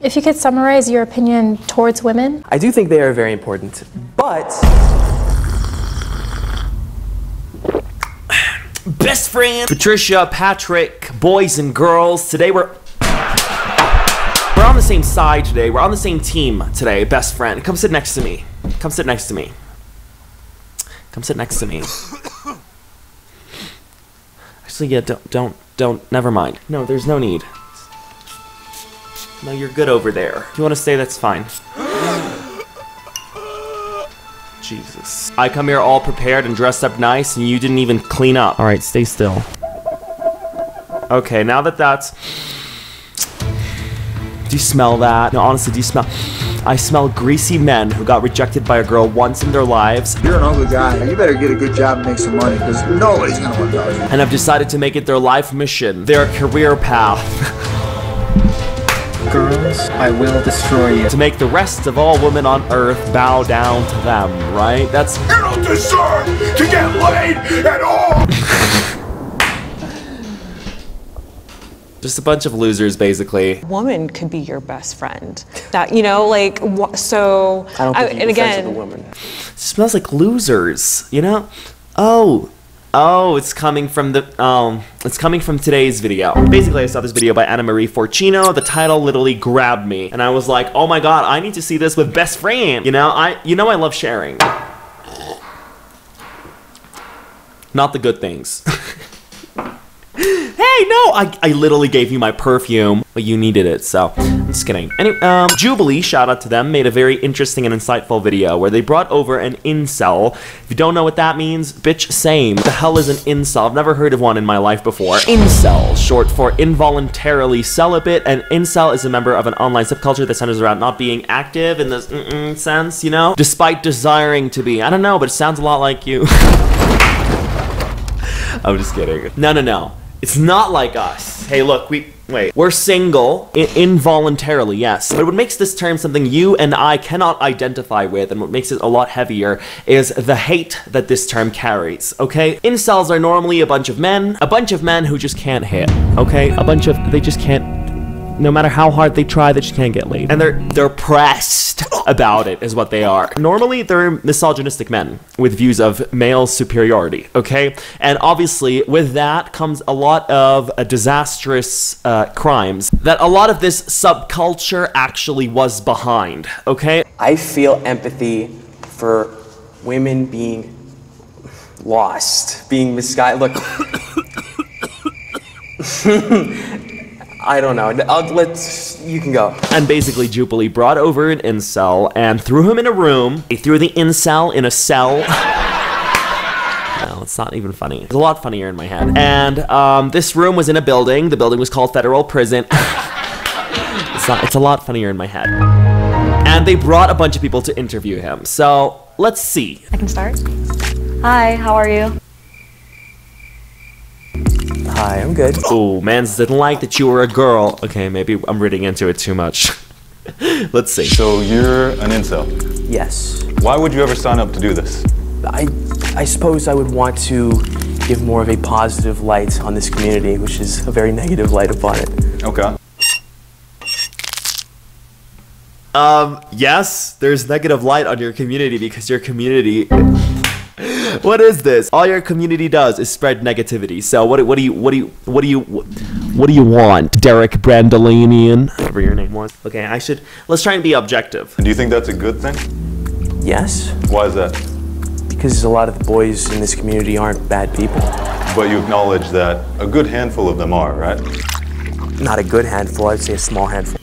If you could summarize your opinion towards women? I do think they are very important, but... Best friend! Patricia, Patrick, boys and girls, today we're on the same side today. We're on the same team today, best friend. Come sit next to me. Come sit next to me. Come sit next to me. Actually, yeah, don't, never mind. No, there's no need. No, you're good over there. If you want to stay, that's fine. Jesus. I come here all prepared and dressed up nice, and you didn't even clean up. Alright, stay still. Okay, now that that's... Do you smell that? No, honestly, do you smell... I smell greasy men who got rejected by a girl once in their lives. You're an ugly guy. You better get a good job and make some money, because nobody's gonna want to talk to you. And have decided to make it their life mission, their career path. Girls, I will destroy you. To make the rest of all women on Earth bow down to them, right? That's... You don't deserve to get laid at all! Just a bunch of losers, basically. A woman could be your best friend. That, you know, like, so... I don't think you're friends with a woman. It smells like losers, you know? Oh, it's coming from the, it's coming from today's video. Basically, I saw this video by Anna Marie Forcino. The title literally grabbed me, and I was like, oh my god, I need to see this with best friend. You know, I love sharing. Not the good things. Hey, no, I literally gave you my perfume, but you needed it, so I'm just kidding. Anyway, Jubilee, shout out to them, made a very interesting and insightful video where they brought over an incel. If you don't know what that means, bitch, same. What the hell is an incel? I've never heard of one in my life before. Incel, short for involuntarily celibate, and incel is a member of an online subculture that centers around not being active in this sense, you know? Despite desiring to be. I don't know, but it sounds a lot like you. I'm just kidding. No. It's not like us. Hey, look, we're single, involuntarily, yes. But what makes this term something you and I cannot identify with, and what makes it a lot heavier, is the hate that this term carries, okay? Incels are normally a bunch of men who just can't hit, okay? They just can't, no matter how hard they try, they just can't get laid. And they're pressed about it, is what they are. Normally, they're misogynistic men with views of male superiority, okay? And obviously, with that comes a lot of disastrous crimes that a lot of this subculture actually was behind, okay? I feel empathy for women being lost, being misguided. Look. I don't know. You can go. And basically, Jubilee brought over an incel and threw him in a room. He threw the incel in a cell. No, it's not even funny. It's a lot funnier in my head. And this room was in a building. The building was called Federal Prison. It's a lot funnier in my head. And they brought a bunch of people to interview him. So let's see. I can start. Hi, how are you? Hi, I'm good. Oh, mans didn't like that you were a girl. Okay, maybe I'm reading into it too much. Let's see. So you're an incel? Yes. Why would you ever sign up to do this? I suppose I would want to give more of a positive light on this community, which is a very negative light upon it. Okay. Yes, there's negative light on your community because your community... What is this? All your community does is spread negativity. So what do you want, Derek Brandolinian? Whatever your name was. Okay, let's try and be objective. Do you think that's a good thing? Yes. Why is that? Because a lot of the boys in this community aren't bad people. But you acknowledge that a good handful of them are, right? Not a good handful, I'd say a small handful.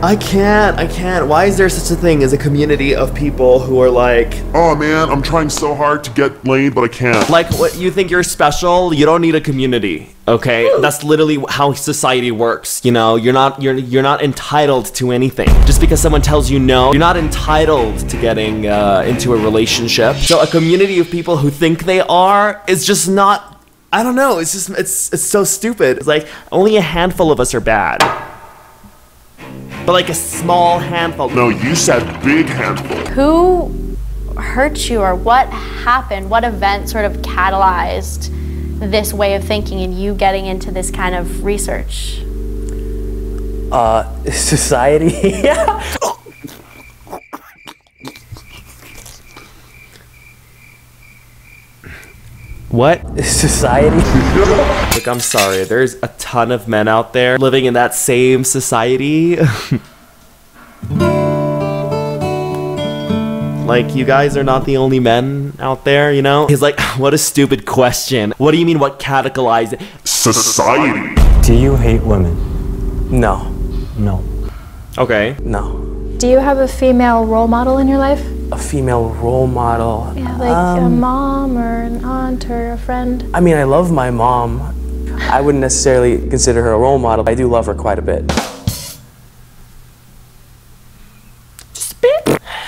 I can't. Why is there such a thing as a community of people who are like, Oh man, I'm trying so hard to get laid, but I can't. like, what, you think you're special? You don't need a community, okay? That's literally how society works, you know? You're not entitled to anything. Just because someone tells you no, you're not entitled to getting into a relationship. So a community of people who think they are is just not, I don't know, it's so stupid. It's like, only a handful of us are bad. But like a small handful. No, you said big handful. Who hurt you, or what happened? What event sort of catalyzed this way of thinking and you getting into this kind of research? Society. What? Society. Look, I'm sorry. There's a ton of men out there living in that same society. Like, you guys are not the only men out there, you know? He's like, what a stupid question. What do you mean, what categorizes it? Society. Do you hate women? No. No. Okay. No. Do you have a female role model in your life? A female role model. Yeah, like a mom or an aunt or a friend. I mean, I love my mom. I wouldn't necessarily consider her a role model. I do love her quite a bit.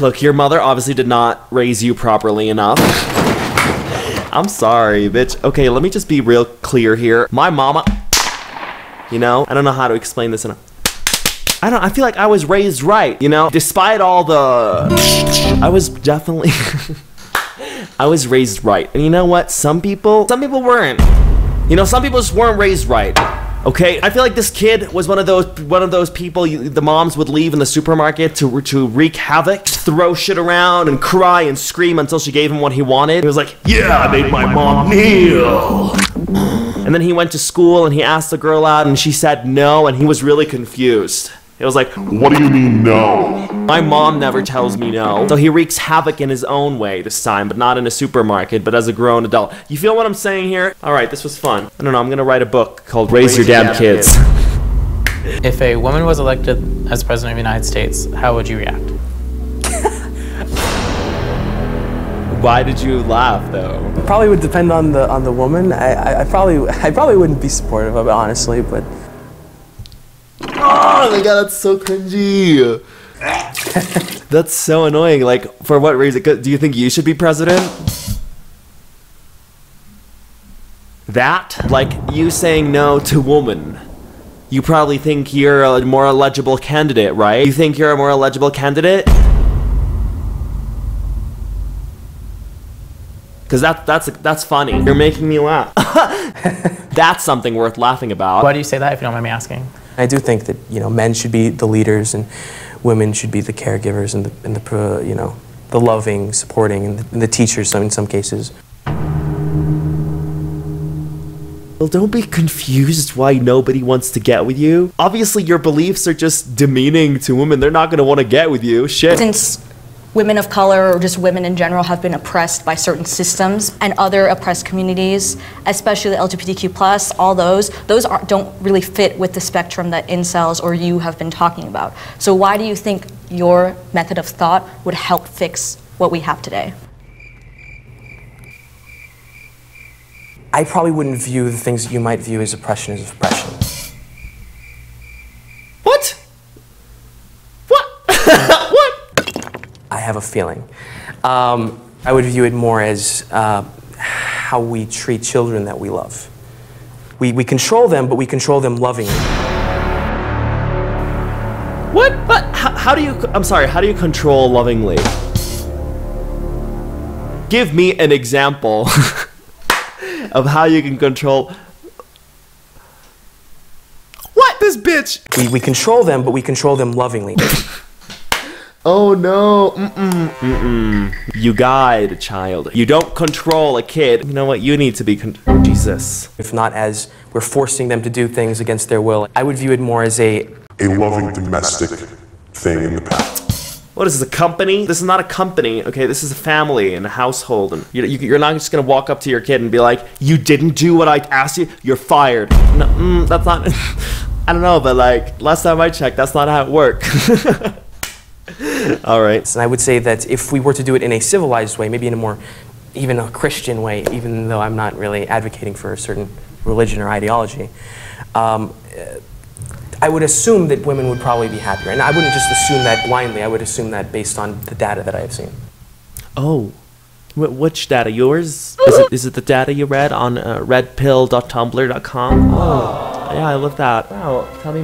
Look, your mother obviously did not raise you properly enough. I'm sorry, bitch. Okay, let me just be real clear here. My mama, you know, I don't know how to explain this in a... I feel like I was raised right, you know? Despite all the... I was definitely... I was raised right. And you know what? Some people weren't. You know, some people just weren't raised right. Okay, I feel like this kid was one of those people the moms would leave in the supermarket to wreak havoc, throw shit around and cry and scream until she gave him what he wanted. He was like, yeah, I made my mom kneel. And then he went to school and he asked the girl out and she said no, and he was really confused. It was like, what do you mean no? My mom never tells me no. So he wreaks havoc in his own way this time, but not in a supermarket, but as a grown adult. You feel what I'm saying here? All right, this was fun. I don't know, I'm gonna write a book called Raise Your Damn Kids. If a woman was elected as president of the United States, how would you react? Why did you laugh, though? Probably would depend on the woman. I probably wouldn't be supportive of it, honestly, but... Oh my god, that's so cringy. That's so annoying. Like, for what reason? Do you think you should be president? That? Like, you saying no to woman. You probably think you're a more eligible candidate, right? You think you're a more eligible candidate? Because that's funny. You're making me laugh. That's something worth laughing about. Why do you say that, if you don't mind me asking? I do think that, you know, men should be the leaders and women should be the caregivers and the you know, the loving, supporting, and the teachers in some cases. Well, don't be confused why nobody wants to get with you. Obviously, your beliefs are just demeaning to women. They're not going to want to get with you. Shit. Since women of color or just women in general have been oppressed by certain systems and other oppressed communities, especially the LGBTQ+, all those don't really fit with the spectrum that incels or you have been talking about. So why do you think your method of thought would help fix what we have today? I probably wouldn't view the things that you might view as oppression as oppression. What? What? What? I have a feeling. I would view it more as how we treat children that we love. We control them, but we control them lovingly. What? But how do you, I'm sorry, how do you control lovingly? Give me an example of how you can control... What? This bitch! We control them, but we control them lovingly. Oh no, You guide a child. You don't control a kid. You know what, you need to be Jesus. If not as we're forcing them to do things against their will, I would view it more as a loving domestic thing in the past. What is this, a company? This is not a company, okay? This is a family and a household. And you're not just gonna walk up to your kid and be like, you didn't do what I asked you, you're fired. No, that's not, I don't know, but like, last time I checked, that's not how it works. All right. And I would say that if we were to do it in a civilized way, maybe in a more, even a Christian way, even though I'm not really advocating for a certain religion or ideology, I would assume that women would probably be happier. And I wouldn't just assume that blindly, I would assume that based on the data that I have seen. Oh, which data? Yours? Is it the data you read on redpill.tumblr.com? Oh. Yeah, I love that. Wow, tell me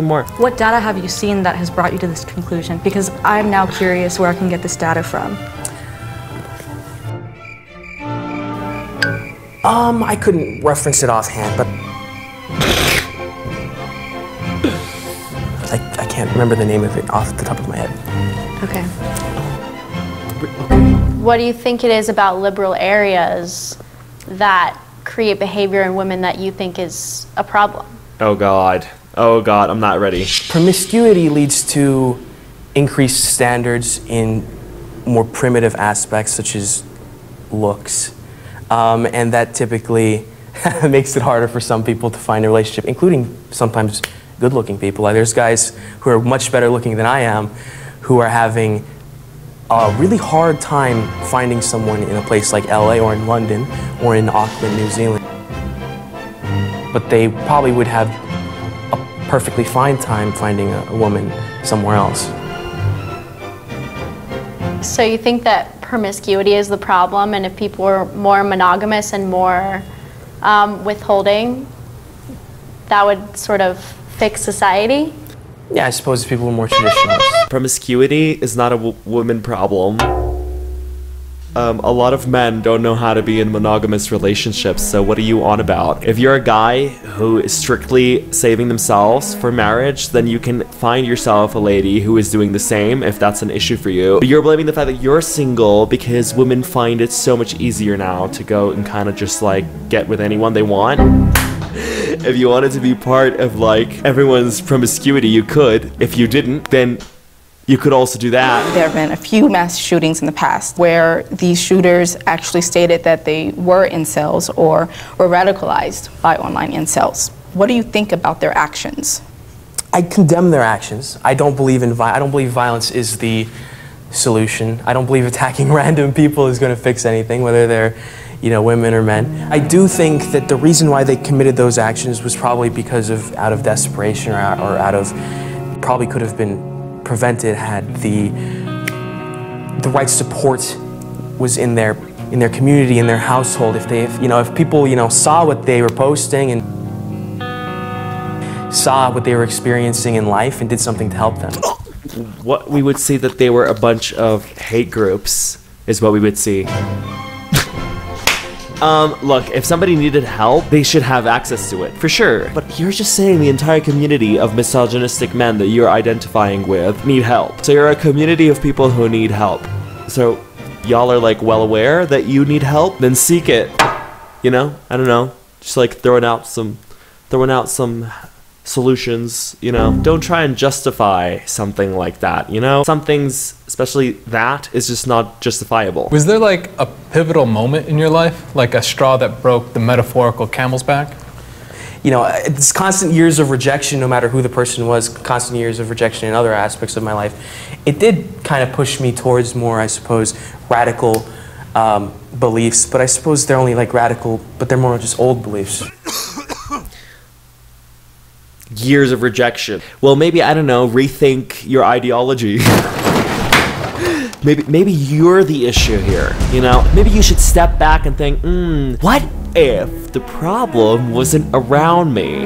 more. What data have you seen that has brought you to this conclusion? Because I'm now curious where I can get this data from. I couldn't reference it offhand, but I can't remember the name of it off the top of my head. Okay. What do you think it is about liberal areas that create behavior in women that you think is a problem? Oh God. Oh God, I'm not ready. Promiscuity leads to increased standards in more primitive aspects such as looks. And that typically makes it harder for some people to find a relationship, including sometimes good-looking people. Like, there's guys who are much better looking than I am who are having a really hard time finding someone in a place like LA or in London or in Auckland, New Zealand. But they probably would have a perfectly fine time finding a woman somewhere else. So you think that promiscuity is the problem, and if people were more monogamous and more withholding, that would sort of fix society? Yeah, I suppose if people were more traditionalist. Promiscuity is not a woman problem. A lot of men don't know how to be in monogamous relationships, so what are you on about? If you're a guy who is strictly saving themselves for marriage, then you can find yourself a lady who is doing the same if that's an issue for you. But you're blaming the fact that you're single because women find it so much easier now to go and kind of just like get with anyone they want. If you wanted to be part of like everyone's promiscuity, you could. If you didn't, then you could also do that. There have been a few mass shootings in the past where these shooters actually stated that they were incels or were radicalized by online incels. What do you think about their actions? I condemn their actions. I don't believe I don't believe violence is the solution. I don't believe attacking random people is going to fix anything, whether they're, you know, women or men. I do think that the reason why they committed those actions was probably because of out of desperation or out of probably could have been prevented had the right support was in their community, in their household. If people saw what they were posting and saw what they were experiencing in life and did something to help them. What we would see that they were a bunch of hate groups is what we would see. Look, if somebody needed help, they should have access to it, for sure. But you're just saying the entire community of misogynistic men that you're identifying with need help. So you're a community of people who need help. So y'all are like well aware that you need help, then seek it. You know? I don't know. Just like throwing out some solutions, you know? Don't try and justify something like that, you know? Some things, especially that, is just not justifiable. Was there like a pivotal moment in your life, like a straw that broke the metaphorical camel's back? You know, it's constant years of rejection, no matter who the person was, constant years of rejection in other aspects of my life. It did kind of push me towards more, I suppose, radical beliefs, but I suppose they're only like radical, but they're more just old beliefs. Years of rejection. Well, maybe, I don't know, rethink your ideology. Maybe you're the issue here, you know? Maybe you should step back and think, what if the problem wasn't around me?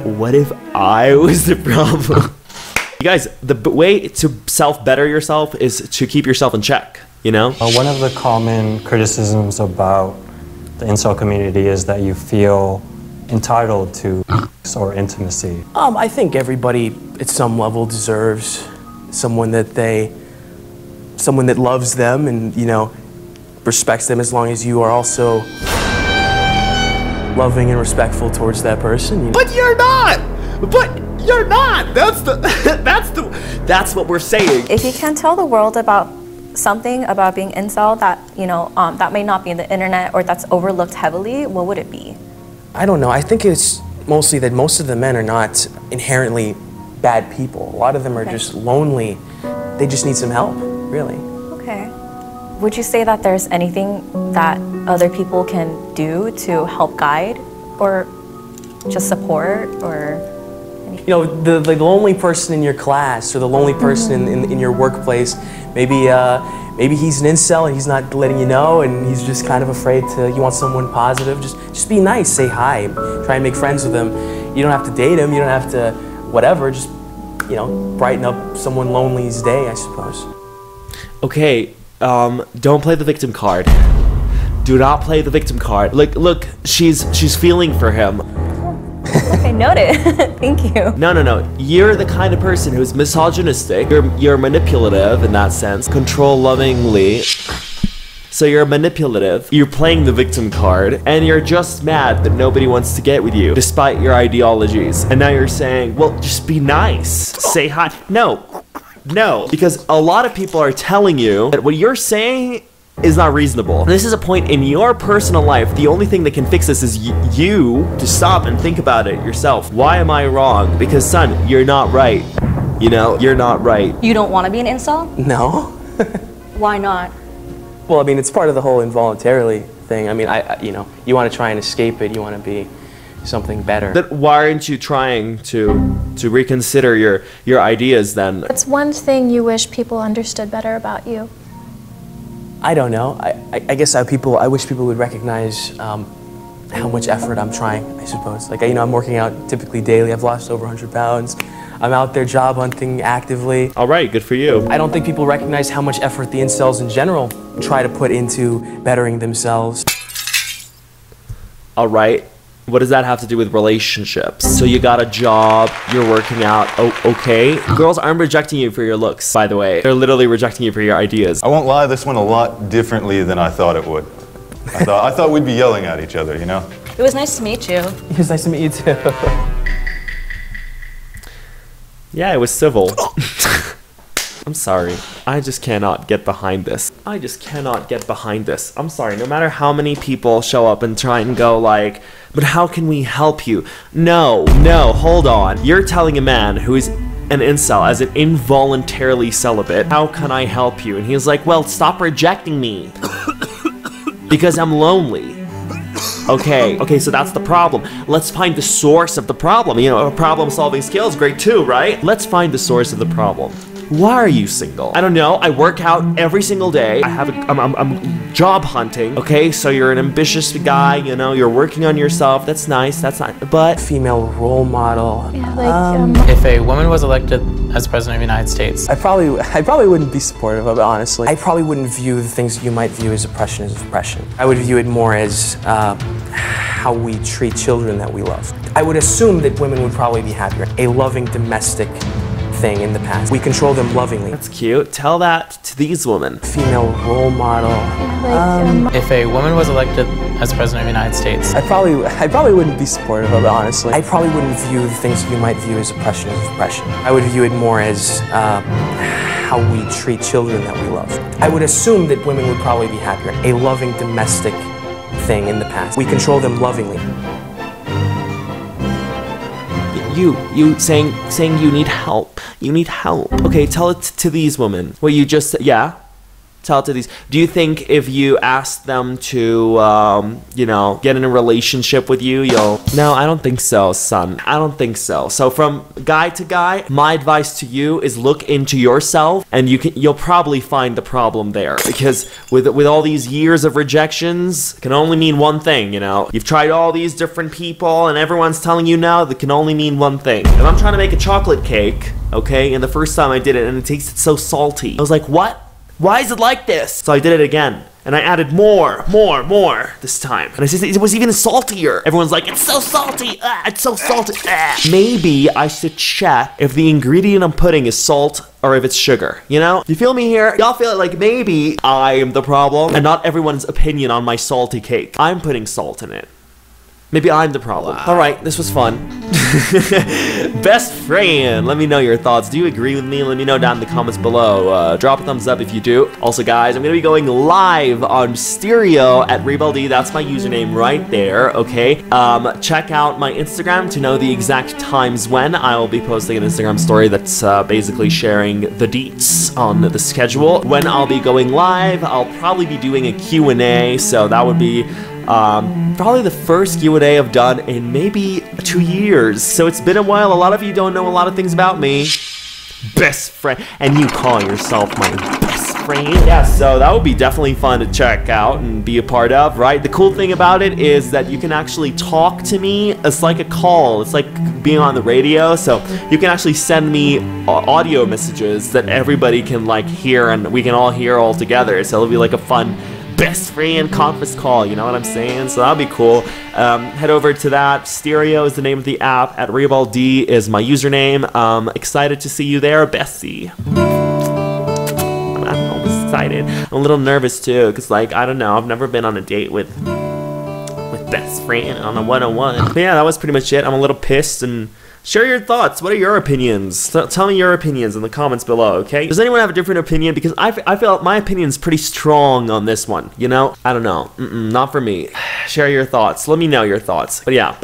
What if I was the problem? You guys, the way to self-better yourself is to keep yourself in check, you know? One of the common criticisms about the incel community is that you feel entitled to or intimacy. I think everybody at some level deserves someone that loves them and, you know, respects them, as long as you are also loving and respectful towards that person. You know? But you're not! But you're not! That's what we're saying. If you can tell the world about something about being incel that, you know, that may not be in the internet or that's overlooked heavily, what would it be? I don't know. I think it's mostly that most of the men are not inherently bad people. A lot of them are just lonely. They just need some help, really. Okay. Would you say that there's anything that other people can do to help guide or just support or anything? You know, the lonely person in your class or the lonely person in your workplace, maybe he's an incel and he's not letting you know and he's just kind of afraid to, you want someone positive, just be nice, say hi, try and make friends with him. You don't have to date him, you don't have to whatever, just, you know, brighten up someone lonely's day, I suppose. Okay, don't play the victim card. Do not play the victim card. Look, she's feeling for him. Okay, noted. Thank you. No. You're the kind of person who's misogynistic. You're manipulative in that sense. Control lovingly. So you're manipulative, you're playing the victim card, and you're just mad that nobody wants to get with you, despite your ideologies. And now you're saying, well, just be nice. Say hi. No. Because a lot of people are telling you that what you're saying is not reasonable. This is a point in your personal life. The only thing that can fix this is you to stop and think about it yourself. Why am I wrong? Because son, you're not right. You know, you're not right. You don't want to be an incel? No. Why not? Well, I mean, it's part of the whole involuntarily thing. I mean, you know, you want to try and escape it. You want to be something better. Then why aren't you trying to reconsider your ideas then? What's one thing you wish people understood better about you? I don't know. I guess I wish people would recognize how much effort I'm trying, I suppose. Like, you know, I'm working out typically daily. I've lost over 100 pounds. I'm out there job hunting actively. All right, good for you. I don't think people recognize how much effort the incels in general try to put into bettering themselves. All right, what does that have to do with relationships? So you got a job, you're working out, okay. Girls aren't rejecting you for your looks, by the way. They're literally rejecting you for your ideas. I won't lie, this went a lot differently than I thought it would. I thought we'd be yelling at each other, you know? It was nice to meet you. It was nice to meet you too. Yeah, it was civil. I'm sorry. I just cannot get behind this. I just cannot get behind this. I'm sorry. No matter how many people show up and try and go like, but how can we help you? No, hold on. You're telling a man who is an incel, as an involuntarily celibate, how can I help you? And he's like, well, stop rejecting me. Because I'm lonely. Okay, so that's the problem. Let's find the source of the problem. You know, a problem-solving skill is great too, right? Let's find the source of the problem. Why are you single? I don't know. I work out every single day. I'm job hunting. Okay, so you're an ambitious guy. You know, you're working on yourself. That's nice. That's not. But female role model. Yeah, like, If a woman was elected as president of the United States, I probably wouldn't be supportive of it, honestly. I probably wouldn't view the things you might view as oppression as oppression. I would view it more as how we treat children that we love. I would assume that women would probably be happier. A loving domestic thing in the past. We control them lovingly. That's cute. Tell that to these women. Female role model. if a woman was elected as president of the United States, I probably wouldn't be supportive of it, honestly. I probably wouldn't view the things you might view as oppression as oppression. I would view it more as how we treat children that we love. I would assume that women would probably be happier. A loving domestic thing in the past. We control them lovingly. You saying you need help. You need help. Okay, tell it to these women. Well, you just, yeah? Tell it to these. Do you think if you ask them to, you know, get in a relationship with you, you'll... No, I don't think so, son. I don't think so. So from guy to guy, my advice to you is look into yourself, and you'll probably find the problem there. Because with all these years of rejections, it can only mean one thing, you know? You've tried all these different people, and everyone's telling you now that can only mean one thing. If I'm trying to make a chocolate cake, okay, and the first time I did it, and it tasted so salty, I was like, what? Why is it like this? So I did it again. And I added more this time. And I said it was even saltier. Everyone's like, it's so salty. It's so salty. Maybe I should check if the ingredient I'm putting is salt or if it's sugar. You know? You feel me here? Y'all feel like maybe I am the problem and not everyone's opinion on my salty cake. I'm putting salt in it. Maybe I'm the problem. Wow. All right, this was fun. Best friend, let me know your thoughts. Do you agree with me? Let me know down in the comments below. Drop a thumbs up if you do. Also, guys, I'm going to be going live on Stereo at Rebal. That's my username right there, okay? Check out my Instagram to know the exact times when I will be posting an Instagram story that's basically sharing the deets on the schedule. When I'll be going live, I'll probably be doing a Q&A, so that would be... probably the first Q&A I've done in maybe 2 years. So it's been a while. A lot of you don't know a lot of things about me. Best friend. And you call yourself my best friend. Yeah, so that would be definitely fun to check out and be a part of, right? The cool thing about it is that you can actually talk to me. It's like a call. It's like being on the radio. So you can actually send me audio messages that everybody can like hear and we can all hear all together. So it'll be like a fun best friend conference call, you know what I'm saying? So that'll be cool. Head over to that. Stereo is the name of the app. At Rebal D is my username. Excited to see you there, Bessie. I'm excited. I'm a little nervous too, because like, I don't know, I've never been on a date with best friend on a one-on-one. But yeah, that was pretty much it. I'm a little pissed, and share your thoughts. What are your opinions? Tell me your opinions in the comments below, okay? Does anyone have a different opinion? Because I feel my opinion's pretty strong on this one, you know? I don't know. Not for me. Share your thoughts. Let me know your thoughts. But yeah.